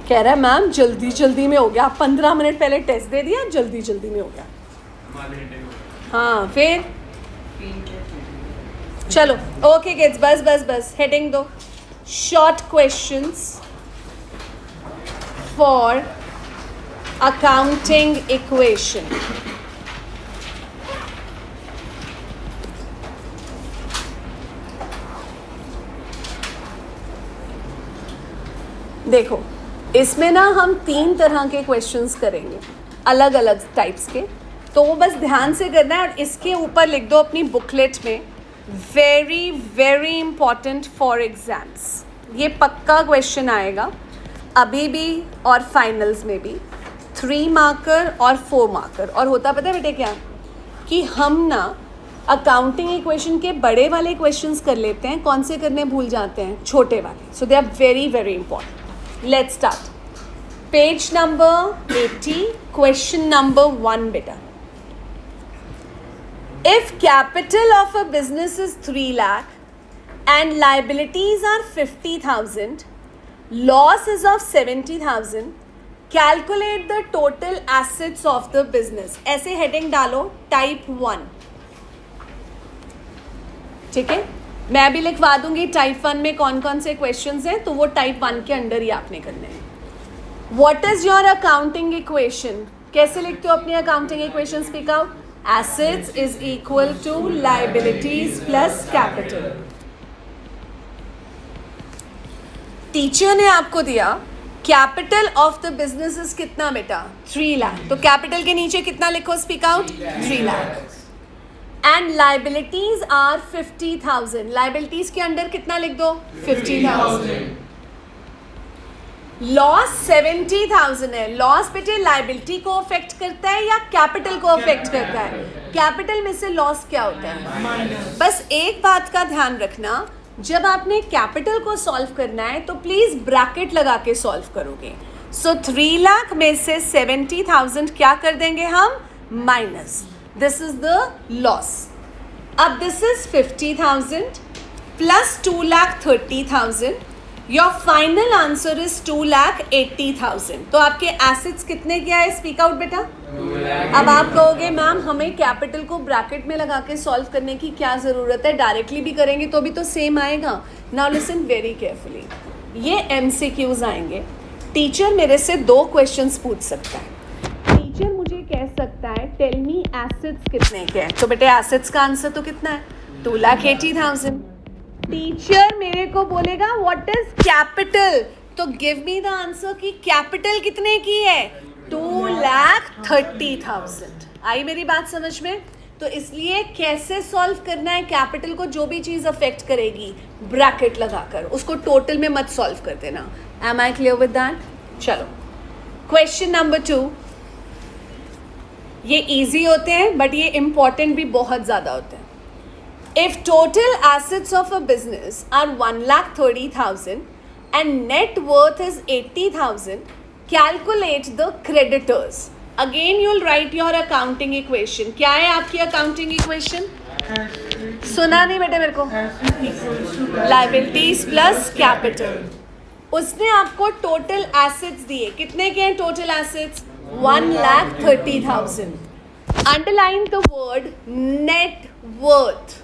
कह रहा है मैम जल्दी जल्दी में हो गया, 15 मिनट पहले टेस्ट दे दिया, जल्दी जल्दी में हो गया। हाँ फिर चलो ओके किड्स, बस बस बस हेडिंग दो। Short questions for accounting equation. देखो इसमें ना हम 3 तरह के क्वेश्चंस करेंगे, अलग अलग टाइप्स के, तो वो बस ध्यान से करना है। और इसके ऊपर लिख दो अपनी बुकलेट में, very very important for exams. ये पक्का क्वेश्चन आएगा अभी भी और फाइनल्स में भी, 3 मार्कर और 4 मार्कर। और होता पता है बेटे क्या, कि हम ना अकाउंटिंग इक्वेशन के बड़े वाले क्वेश्चंस कर लेते हैं, कौन से करने भूल जाते हैं, छोटे वाले। So they are very very important. Let's start. Page number 80, question number 1 beta. If capital of a business is 3 lakh and liabilities are 50,000, loss is of 70,000, calculate the total assets of the business. ऐसे heading डालो type 1. ठीक है, मैं भी लिखवा दूंगी type 1 में कौन कौन से क्वेश्चंस हैं, तो वो टाइप 1 के अंडर ही आपने करने हैं। What is your accounting equation? कैसे लिखते हो अपनी accounting equation? Speak out. Assets is equal to liabilities plus capital. Teacher ने आपको दिया capital of the business is कितना बेटा? 3 लाख। तो कैपिटल के नीचे कितना लिखो? Speak out. 3 lakh. And liabilities are 50,000। Liabilities के अंडर कितना लिख दो? 50,000। लॉस 70,000 है। लॉस बेटे लाइबिलिटी को अफेक्ट करता है या कैपिटल को अफेक्ट करता है? कैपिटल में से लॉस क्या होता है? बस एक बात का ध्यान रखना, जब आपने कैपिटल को सॉल्व करना है तो प्लीज ब्रैकेट लगा के सॉल्व करोगे। सो 3 लाख में से 70,000 क्या कर देंगे हम? Minus. This is the loss. अब this is 50,000 plus 2,30,000. Your final answer is 2,80,000. तो आपके assets कितने क्या है? Speak out बेटा। अब आप कहोगे मैम हमें कैपिटल को ब्रैकेट में लगा के सॉल्व करने की क्या ज़रूरत है, डायरेक्टली भी करेंगे तो भी तो सेम आएगा। नाउ लिसन वेरी केयरफुली, ये MCQs आएंगे। टीचर मेरे से 2 क्वेश्चंस पूछ सकता है। टीचर मुझे कह सकता है टेल मी एसेट्स कितने के हैं, तो बेटे एसेट्स का आंसर तो कितना है? 2,80,000। टीचर मेरे को बोलेगा व्हाट इज कैपिटल, तो गिव मी द आंसर कि कैपिटल कितने की है? 2,30,000। आई मेरी बात समझ में? तो इसलिए कैसे सॉल्व करना है कैपिटल को, जो भी चीज़ अफेक्ट करेगी ब्रैकेट लगाकर, उसको टोटल में मत सॉल्व कर देना। Am I clear with that? चलो क्वेश्चन नंबर 2। ये इजी होते हैं बट ये इंपॉर्टेंट भी बहुत ज़्यादा होते हैं। If total assets of a business are 1,30,000 and net worth is 80,000, calculate the creditors. Again you will write your accounting equation. क्या है आपकी अकाउंटिंग इक्वेशन? सुना नहीं बेटे मेरे को? Liabilities plus capital. उसने आपको टोटल एसेट्स दिए, कितने के हैं total assets? 1,30,000. Underline the word net worth.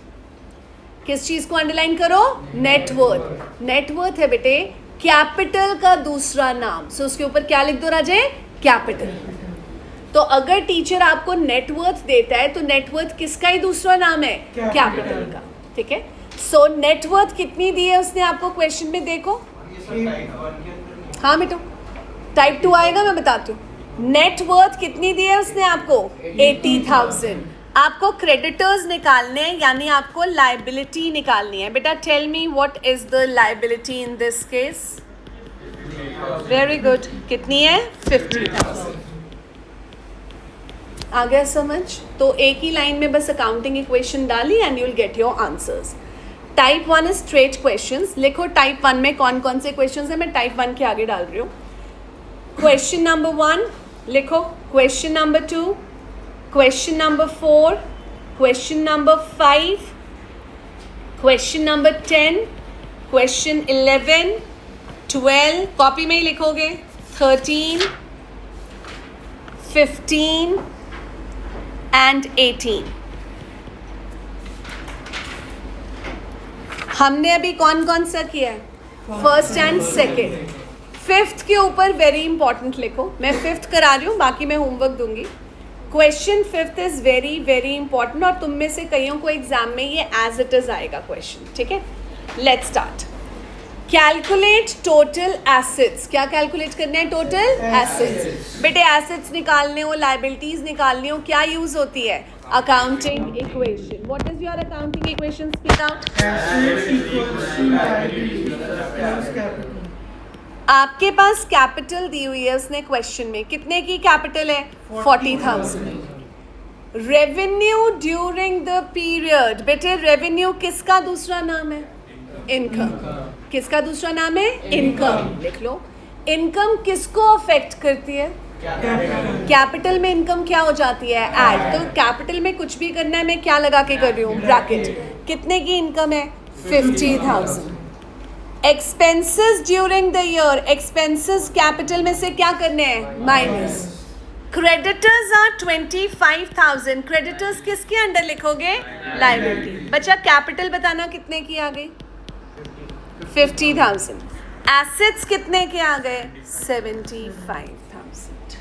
किस चीज को अंडरलाइन करो? Net worth. नेट वर्थ है बेटे कैपिटल का दूसरा नाम। सो उसके ऊपर क्या लिख दो राजे? कैपिटल। तो अगर टीचर आपको नेट वर्थ देता है तो नेट वर्थ किसका ही दूसरा नाम है? कैपिटल का। ठीक है, सो नेट वर्थ कितनी दी है उसने आपको क्वेश्चन में? देखो हाँ बेटो टाइप 2 आएगा, मैं बताती हूँ। नेट वर्थ कितनी दी है उसने आपको? 80,000। आपको क्रेडिटर्स निकालने हैं, यानी आपको लाइबिलिटी निकालनी है। बेटा tell me what is the liability in this case? Very good. कितनी है? 50,000। आ गया समझ? तो एक ही लाइन में बस अकाउंटिंग इक्वेशन डाली and you will get your answers. Type 1 is straight questions. लिखो टाइप 1 में कौन कौन से क्वेश्चंस हैं, मैं टाइप 1 के आगे डाल रही हूँ। क्वेश्चन नंबर 1 लिखो, question number 2, question number 4, question number 5, question number 10, question 11, 12, copy में ही लिखोगे, 13, 15 and 18. हमने अभी कौन कौन सा किया है? First and second. फिफ्थ के ऊपर वेरी इंपॉर्टेंट लिखो. मैं फिफ्थ करा रही हूँ, बाकी मैं होमवर्क दूंगी. Question fifth is very very important, और तुम में से कईयों को एग्जाम में ये एज इट इज आएगा क्वेश्चन. ठीक है, let's start. Calculate total assets. क्या कैलकुलेट करना है? Total assets. बेटे एसेट्स निकालने हो, लाइबिलिटीज निकालनी हो, क्या यूज होती है? Accounting equation. What is your accounting equation? Speak out. आपके पास कैपिटल दी हुई है उसने क्वेश्चन में. कितने की कैपिटल है? 40,000. Revenue during the period. बेटे रेवेन्यू किसका दूसरा नाम है? इनकम. किसका दूसरा नाम है? इनकम. लिख लो. इनकम किसको अफेक्ट करती है? कैपिटल में इनकम क्या हो जाती है? ऐड. तो कैपिटल में कुछ भी करना है, मैं क्या लगा के कर रही हूँ? ब्रैकेट. कितने की इनकम है? 50,000. Expenses during the year. Expenses capital में से क्या करने हैं? माइनस. Creditors are 25,000. क्रेडिटर्स किसके अंडर लिखोगे? लायबिलिटी. बच्चा कैपिटल बताना कितने की आ गई? 50,000. एसेट्स कितने के आ गए? 75,000.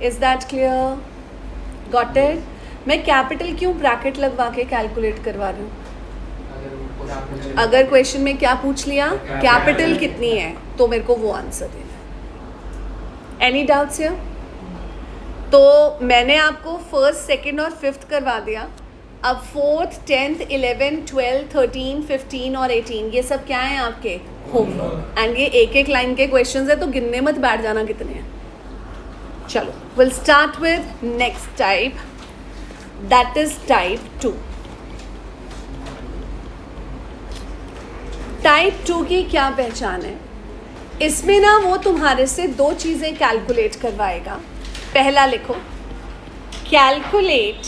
Is that clear? Got it? मैं कैपिटल क्यों ब्रैकेट लगवा के कैलकुलेट करवा रही हूँ? अगर क्वेश्चन में क्या पूछ लिया, कैपिटल कितनी है, तो मेरे को वो आंसर देना है. Any doubts here? तो मैंने आपको फर्स्ट, सेकंड और फिफ्थ करवा दिया. अब फोर्थ, 10th, 11, 12, 13, 15 और 18 ये सब क्या है? आपके होमवर्क. एंड ये एक एक लाइन के क्वेश्चंस है, तो गिनने मत बैठ जाना कितने हैं. चलो, will start with next type, that is type 2. Type 2 की क्या पहचान है? इसमें ना वो तुम्हारे से दो चीज़ें कैलकुलेट करवाएगा. पहला लिखो, calculate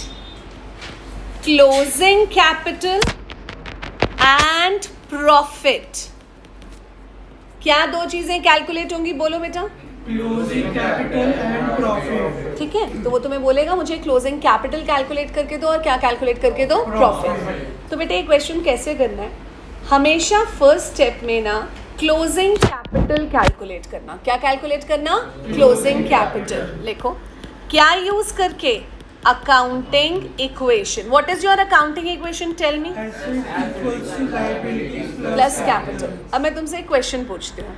closing capital and profit. क्या दो चीज़ें कैलकुलेट होंगी? बोलो बेटा. Closing capital and profit. ठीक है, तो वो तुम्हें बोलेगा मुझे क्लोजिंग कैपिटल कैलकुलेट करके दो और क्या कैलकुलेट करके दो? प्रॉफिट. तो बेटा ये क्वेश्चन कैसे करना है? हमेशा फर्स्ट स्टेप में ना क्लोजिंग कैपिटल कैलकुलेट करना. क्या कैलकुलेट करना? Closing capital. लिखो, क्या यूज करके? Accounting equation. What is your accounting equation? Tell me. Plus capital. अब मैं तुमसे एक क्वेश्चन पूछती हूँ.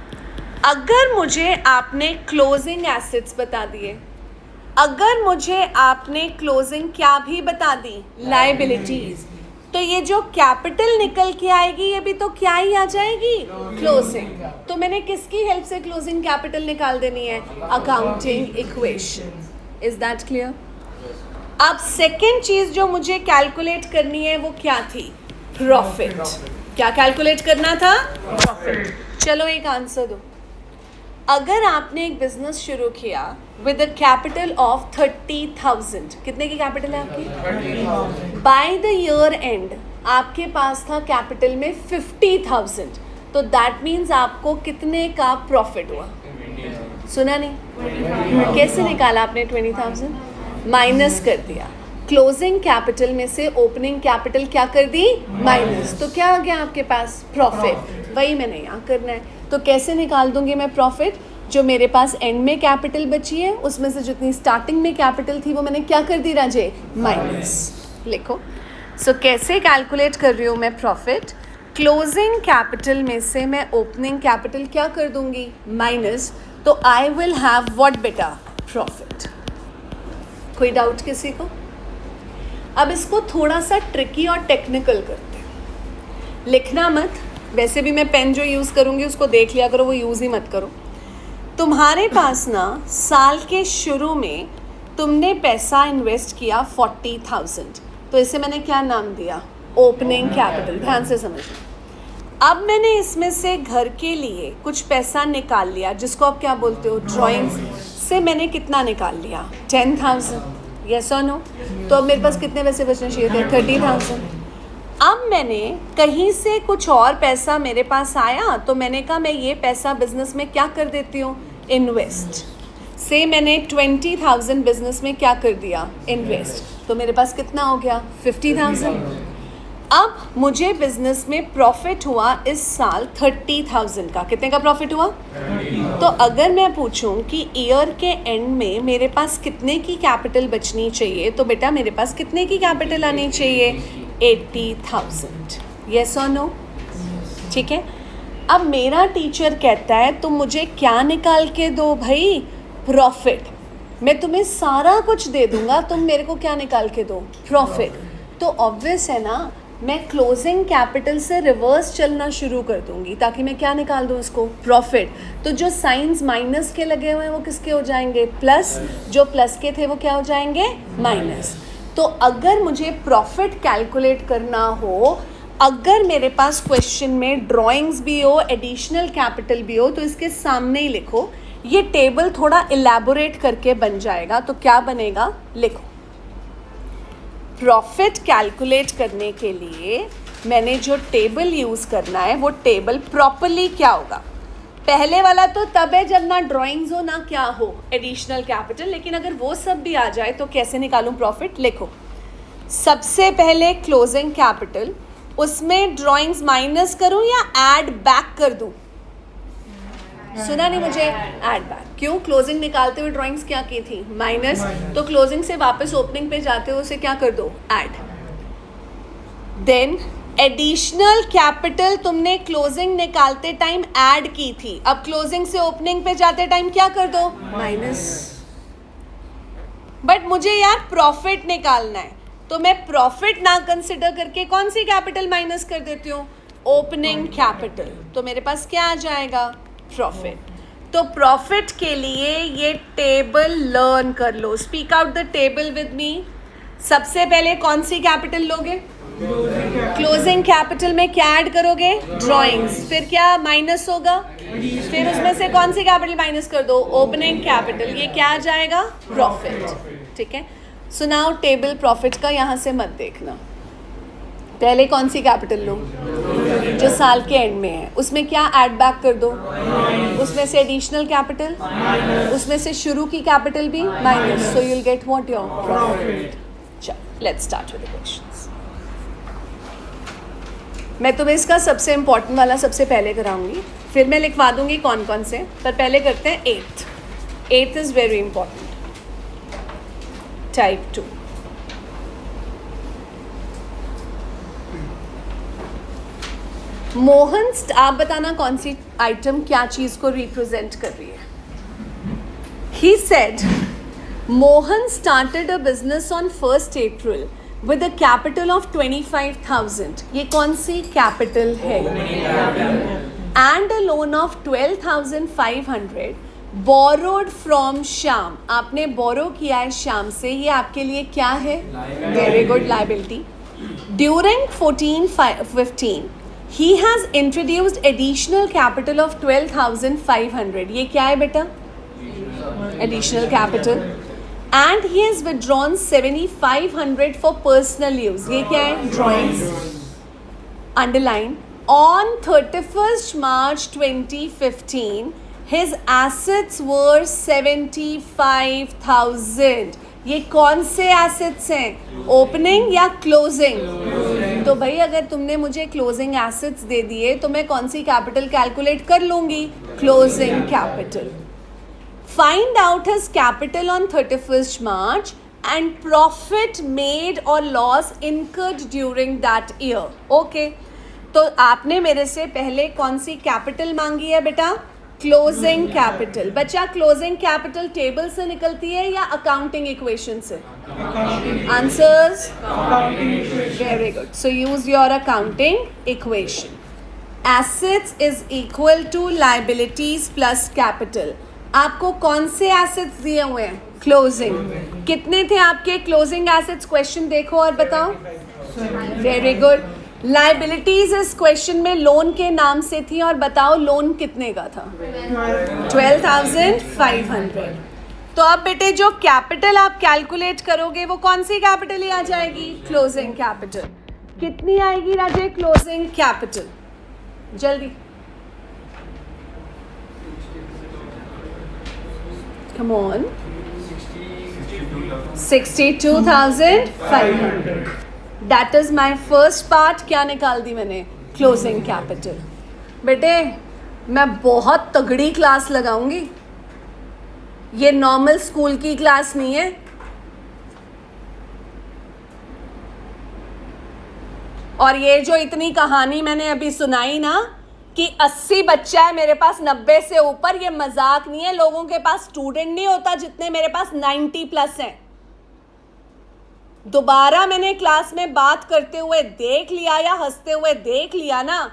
अगर मुझे आपने क्लोजिंग एसेट्स बता दिए, अगर मुझे आपने क्लोजिंग क्या भी बता दी? लायबिलिटीज. तो ये जो कैपिटल निकल के आएगी ये भी तो क्या ही आ जाएगी? क्लोजिंग. तो मैंने किसकी हेल्प से क्लोजिंग कैपिटल निकाल देनी है? Accounting equation. Is that clear? अब सेकेंड चीज जो मुझे कैलकुलेट करनी है वो क्या थी? प्रॉफिट. क्या कैलकुलेट करना था? प्रॉफिट. चलो एक आंसर दो. अगर आपने एक बिजनेस शुरू किया विद अ कैपिटल ऑफ 30,000, कितने की कैपिटल है आपकी? बाय द ईयर एंड आपके पास था कैपिटल में 50,000. तो दैट मीन्स आपको कितने का प्रॉफिट हुआ? सुना नहीं? कैसे निकाला आपने? 20,000 माइनस कर दिया. क्लोजिंग कैपिटल में से ओपनिंग कैपिटल क्या कर दी? माइनस. तो क्या आ गया आपके पास? प्रॉफिट. वही मैंने यहाँ करना है. तो कैसे निकाल दूंगी मैं प्रॉफिट? जो मेरे पास एंड में कैपिटल बची है उसमें से जितनी स्टार्टिंग में कैपिटल थी वो मैंने क्या कर दी राजे? माइनस. लिखो. सो कैसे कैलकुलेट कर रही हूँ मैं प्रॉफिट? क्लोजिंग कैपिटल में से मैं ओपनिंग कैपिटल क्या कर दूंगी? माइनस. तो आई विल हैव व्हाट बेटा? प्रॉफिट. कोई डाउट किसी को? अब इसको थोड़ा सा ट्रिकी और टेक्निकल करते हैं. लिखना मत, वैसे भी मैं पेन जो यूज़ करूँगी उसको देख लिया करो, वो यूज़ ही मत करो. तुम्हारे पास ना साल के शुरू में तुमने पैसा इन्वेस्ट किया 40,000, तो इसे मैंने क्या नाम दिया? Opening capital. ध्यान से समझना. अब मैंने इसमें से घर के लिए कुछ पैसा निकाल लिया, जिसको आप क्या बोलते हो? ड्राइंग्स से मैंने कितना निकाल लिया? 10,000. यस और नो? तो अब मेरे पास कितने पैसे बचने चाहिए थे? 30,000. अब मैंने कहीं से कुछ और पैसा मेरे पास आया, तो मैंने कहा मैं ये पैसा बिजनेस में क्या कर देती हूँ? इन्वेस्ट। से मैंने 20,000 बिजनेस में क्या कर दिया, इन्वेस्ट, तो मेरे पास कितना हो गया 50,000। अब मुझे बिजनेस में प्रॉफिट हुआ इस साल 30,000 का। कितने का प्रॉफिट हुआ? तो अगर मैं पूछूं कि ईयर के एंड में मेरे पास कितने की कैपिटल बचनी चाहिए, तो बेटा मेरे पास कितने की कैपिटल आनी चाहिए, 80,000। यस और नो? ठीक है। अब मेरा टीचर कहता है तुम मुझे क्या निकाल के दो भाई, प्रॉफिट। मैं तुम्हें सारा कुछ दे दूंगा, तुम मेरे को क्या निकाल के दो, प्रॉफिट। तो ऑब्वियस है ना, मैं क्लोजिंग कैपिटल से रिवर्स चलना शुरू कर दूंगी ताकि मैं क्या निकाल दूं, इसको, प्रॉफिट। तो जो साइंस माइनस के लगे हुए हैं वो किसके हो जाएंगे, प्लस। जो प्लस के थे वो क्या हो जाएंगे, माइनस। तो अगर मुझे प्रॉफिट कैलकुलेट करना हो, अगर मेरे पास क्वेश्चन में ड्राइंग्स भी हो, एडिशनल कैपिटल भी हो, तो इसके सामने ही लिखो। ये टेबल थोड़ा इलैबोरेट करके बन जाएगा, तो क्या बनेगा, लिखो। प्रॉफिट कैलकुलेट करने के लिए मैंने जो टेबल यूज़ करना है वो टेबल प्रॉपरली क्या होगा, पहले वाला तो तब है जब ना ड्राइंग्स हो ना क्या हो, एडिशनल कैपिटल। लेकिन अगर वो सब भी आ जाए तो कैसे निकालूं प्रॉफिट, लिखो। सबसे पहले क्लोजिंग कैपिटल, उसमें ड्राइंग्स माइनस करूं या ऐड बैक कर दूं? सुना नहीं मुझे, ऐड बैक। क्यों? क्लोजिंग निकालते हुए ड्राइंग्स क्या की थी, माइनस। तो क्लोजिंग से वापस ओपनिंग पे जाते हुए उसे क्या कर दो, ऐड। देन एडिशनल कैपिटल तुमने क्लोजिंग निकालते टाइम ऐड की थी, अब क्लोजिंग से ओपनिंग पे जाते टाइम क्या कर दो, माइनस। बट मुझे यार प्रॉफिट निकालना है, तो मैं प्रॉफिट ना कंसिडर करके कौन सी कैपिटल माइनस कर देती हूँ, ओपनिंग कैपिटल। तो मेरे पास क्या आ जाएगा, प्रॉफिट। तो प्रॉफिट के लिए ये टेबल लर्न कर लो। Speak out the table with me. सबसे पहले कौन सी कैपिटल लोगे, क्लोजिंग कैपिटल में क्या ऐड करोगे, ड्राइंग्स। फिर क्या माइनस होगा, फिर उसमें से कौन सी कैपिटल माइनस कर दो, ओपनिंग कैपिटल। ये क्या आ जाएगा, प्रॉफिट। ठीक है। सुनाओ टेबल प्रॉफिट का, यहाँ से मत देखना। पहले कौन सी कैपिटल लो, जो साल के एंड में है, उसमें क्या ऐड बैक कर दो, उसमें से एडिशनल कैपिटल, उसमें से शुरू की कैपिटल भी minus. So you will get what, your profit. चलो let's start with the questions. मैं तुम्हें इसका सबसे इम्पोर्टेंट वाला सबसे पहले कराऊंगी, फिर मैं लिखवा दूंगी कौन कौन से, पर पहले करते हैं eighth. Eighth is very important, type 2। Mohan, आप बताना कौन सी आइटम क्या चीज को रिप्रेजेंट कर रही है। He said Mohan started a business on 1st April with a capital of 25,000। ये कौन सी कैपिटल है, and a loan of 12,500 borrowed from Shyam. आपने बोरो किया है श्याम से, ये आपके लिए क्या है, very good, liability. During 14-15 he has introduced additional capital of 12,500। ये क्या है बेटा, additional capital। and he has withdrawn 7,500 for personal use। ये क्या है, drawings। underline, on 31st March 2015 his assets were 75,000। ये कौन से एसेट्स हैं, ओपनिंग या क्लोजिंग? तो भाई अगर तुमने मुझे क्लोजिंग एसेट्स दे दिए तो मैं कौन सी कैपिटल कैलकुलेट कर लूंगी, closing capital. Find out his capital on 31st March and profit made और loss incurred during that year. Okay, तो आपने मेरे से पहले कौन सी कैपिटल मांगी है बेटा, क्लोजिंग कैपिटल। बच्चा क्लोजिंग कैपिटल टेबल से निकलती है या अकाउंटिंग इक्वेशन से? Answers, very good. So use your accounting equation. Assets is equal to liabilities plus capital. आपको कौन से एसेट्स दिए हुए हैं, क्लोजिंग। कितने थे आपके क्लोजिंग एसेट्स, क्वेश्चन देखो और बताओ। Very good. लाइबिलिटीज इस क्वेश्चन में लोन के नाम से थी, और बताओ लोन कितने का था, 12,500। तो अब बेटे जो कैपिटल आप कैलकुलेट करोगे वो कौन सी कैपिटल ही आ जाएगी, क्लोजिंग कैपिटल। कितनी आएगी राजे क्लोजिंग कैपिटल, जल्दी। come on, 62,500. That is my first part. क्या निकाल दी मैंने? Closing capital. बेटे मैं बहुत तगड़ी क्लास लगाऊंगी, ये नॉर्मल स्कूल की क्लास नहीं है। और ये जो इतनी कहानी मैंने अभी सुनाई ना कि 80 बच्चा है मेरे पास 90 से ऊपर, ये मजाक नहीं है। लोगों के पास स्टूडेंट नहीं होता जितने मेरे पास 90+ हैं। दोबारा मैंने क्लास में बात करते हुए देख लिया या हंसते हुए देख लिया ना,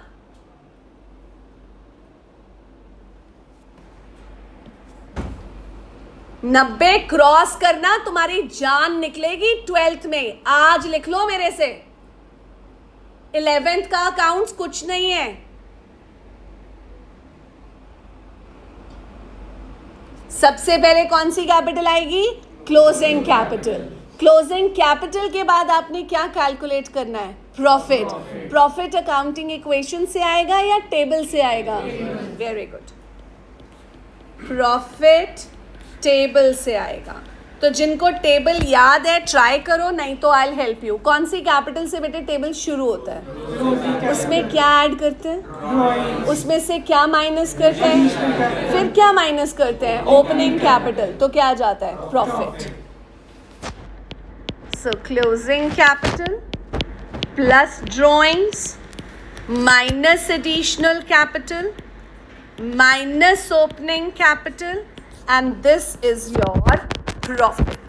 नब्बे क्रॉस करना तुम्हारी जान निकलेगी 12th में। आज लिख लो मेरे से, 11th का अकाउंट्स कुछ नहीं है। सबसे पहले कौन सी कैपिटल आएगी? Closing capital. क्लोजिंग कैपिटल के बाद आपने क्या कैलकुलेट करना है? प्रॉफिट। प्रॉफिट अकाउंटिंग इक्वेशन से आएगा या टेबल से आएगा? वेरी गुड, प्रॉफिट टेबल से आएगा। तो जिनको टेबल याद है ट्राई करो, नहीं तो आई विल हेल्प यू। कौन सी कैपिटल से बेटे टेबल शुरू होता है? उसमें क्या ऐड करते हैं? उसमें से क्या माइनस करते हैं? फिर क्या माइनस करते हैं? Opening capital. तो क्या आ जाता है? Profit. So closing capital plus drawings minus additional capital minus opening capital, and this is your profit.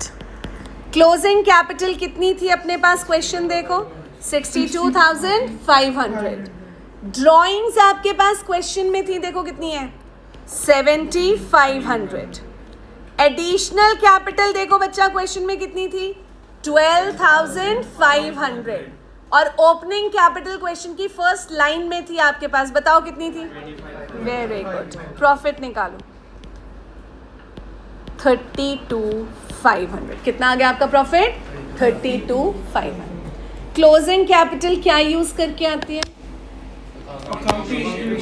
Closing capital कितनी थी अपने पास? क्वेश्चन देखो, 62,500. ड्रॉइंग्स आपके पास क्वेश्चन में थी, देखो कितनी है? 7,500. एडिशनल कैपिटल देखो बच्चा क्वेश्चन में कितनी थी? 12,500. और ओपनिंग कैपिटल क्वेश्चन की फर्स्ट लाइन में थी आपके पास, बताओ कितनी थी? वेरी गुड, प्रॉफिट निकालो। 32,500। कितना आ गया आपका प्रॉफिट? 32,500। क्लोजिंग कैपिटल क्या यूज करके आती है?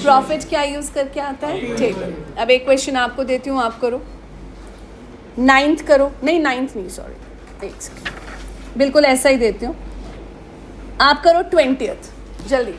प्रॉफिट क्या यूज करके आता है? ठीक है, अब एक क्वेश्चन आपको देती हूँ, आप करो। 9th करो, नहीं 9th नहीं, सॉरी, एक सेकेंड, बिल्कुल ऐसा ही देती हूँ। आप करो 20th, जल्दी।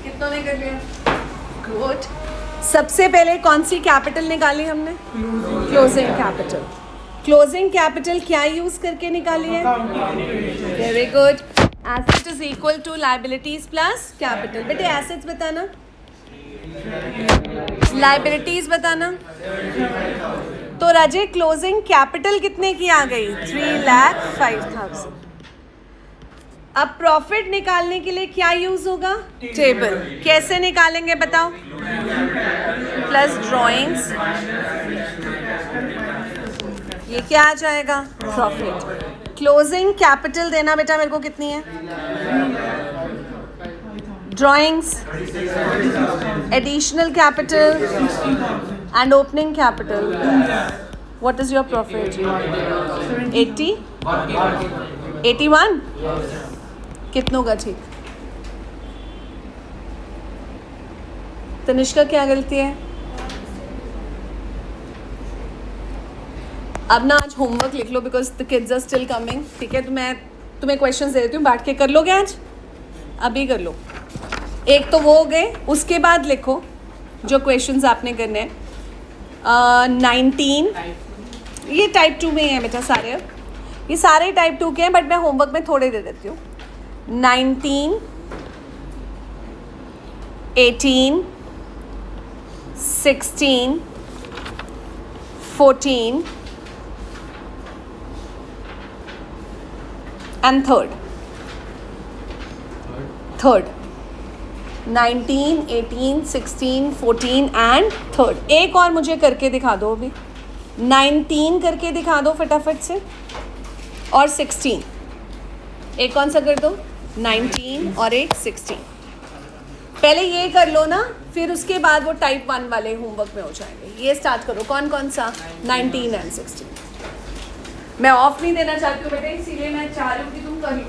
कितनों ने कर लिया? गुड। सबसे पहले कौन सी कैपिटल निकाली हमने? Closing capital. क्लोजिंग कैपिटल क्या यूज करके निकाली है? Very good. Asset is equal to liabilities plus capital. बेटे एसेट्स बताना, लायबिलिटीज बताना। तो राजे क्लोजिंग कैपिटल कितने की आ गई? 3,05,000। अब प्रॉफिट निकालने के लिए क्या यूज होगा? टेबल। कैसे निकालेंगे बताओ? प्लस ड्राइंग्स, ये क्या आ जाएगा? प्रॉफिट। क्लोजिंग कैपिटल देना बेटा मेरे को कितनी है? Drawings, additional capital and opening capital. What is your profit? 80, 81। कितनों का? ठीक। तनिष्का क्या गलती है? अब ना आज होमवर्क लिख लो because the kids are still coming. ठीक है, तो मैं तुम्हें क्वेश्चंस दे देती हूँ, बैठ के कर लोगे आज? अभी कर लो। एक तो वो हो गए, उसके बाद लिखो जो क्वेश्चंस आपने करने हैं। 19, ये टाइप 2 में ही है बेटा सारे, ये सारे टाइप 2 के हैं, बट मैं होमवर्क में थोड़े दे देती हूँ। 19, 18, 16, 14 and third 19, 18, 16, 14 and third। एक और मुझे करके दिखा दो अभी। 19 करके दिखा दो फटाफट से, और 16। एक कौन सा कर दो? 19 और एक 16। पहले ये कर लो ना, फिर उसके बाद वो टाइप 1 वाले होमवर्क में हो जाएंगे। ये स्टार्ट करो। कौन कौन सा? 19 एंड 16। मैं ऑफ नहीं देना चाहती हूँ बेटे, इसीलिए मैं चाह रही हूँ कि तुम कर लो।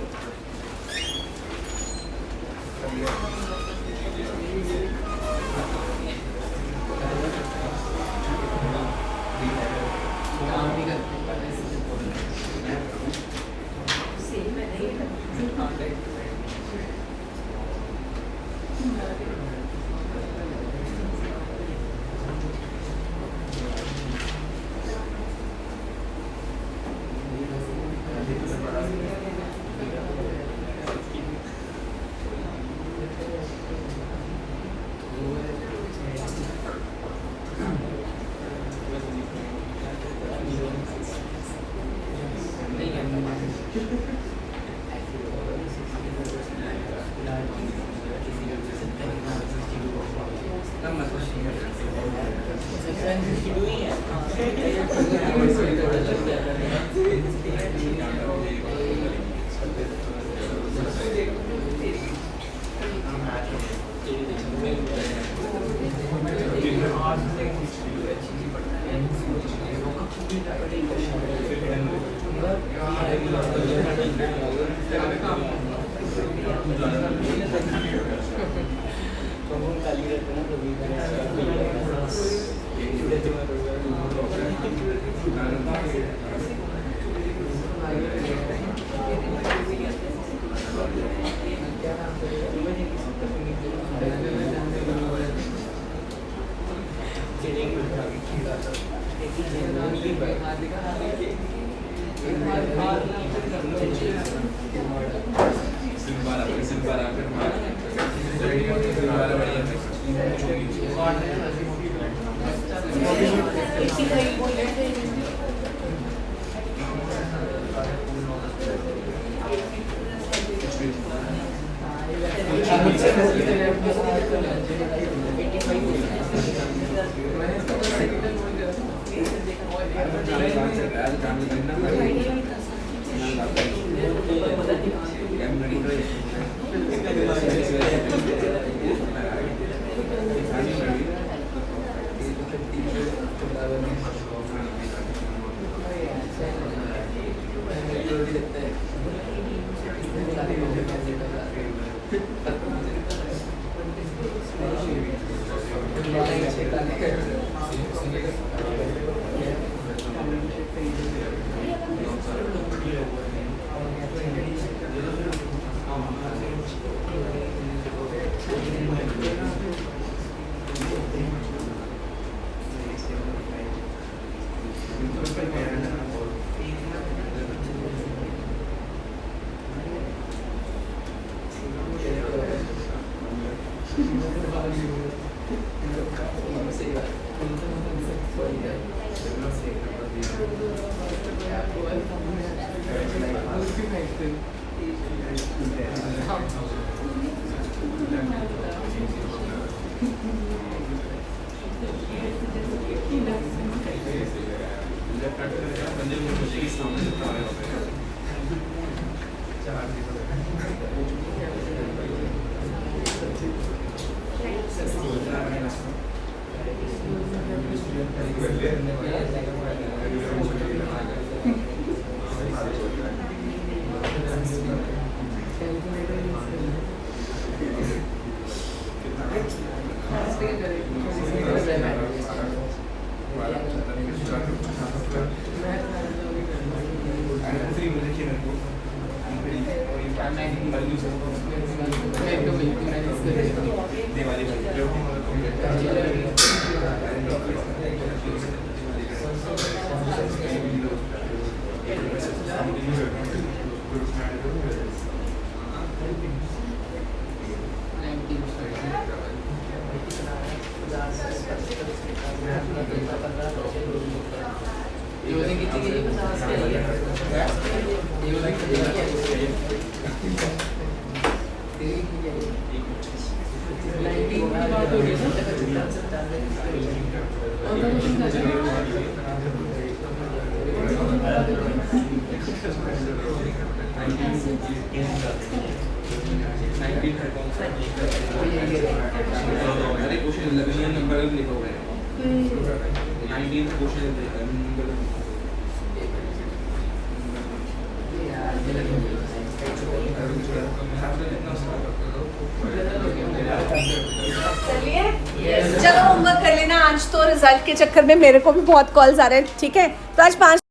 चलो होमवर्क कर लेना आज, तो रिजल्ट के चक्कर में मेरे को भी बहुत कॉल्स आ रहे हैं, ठीक है? तो आज 5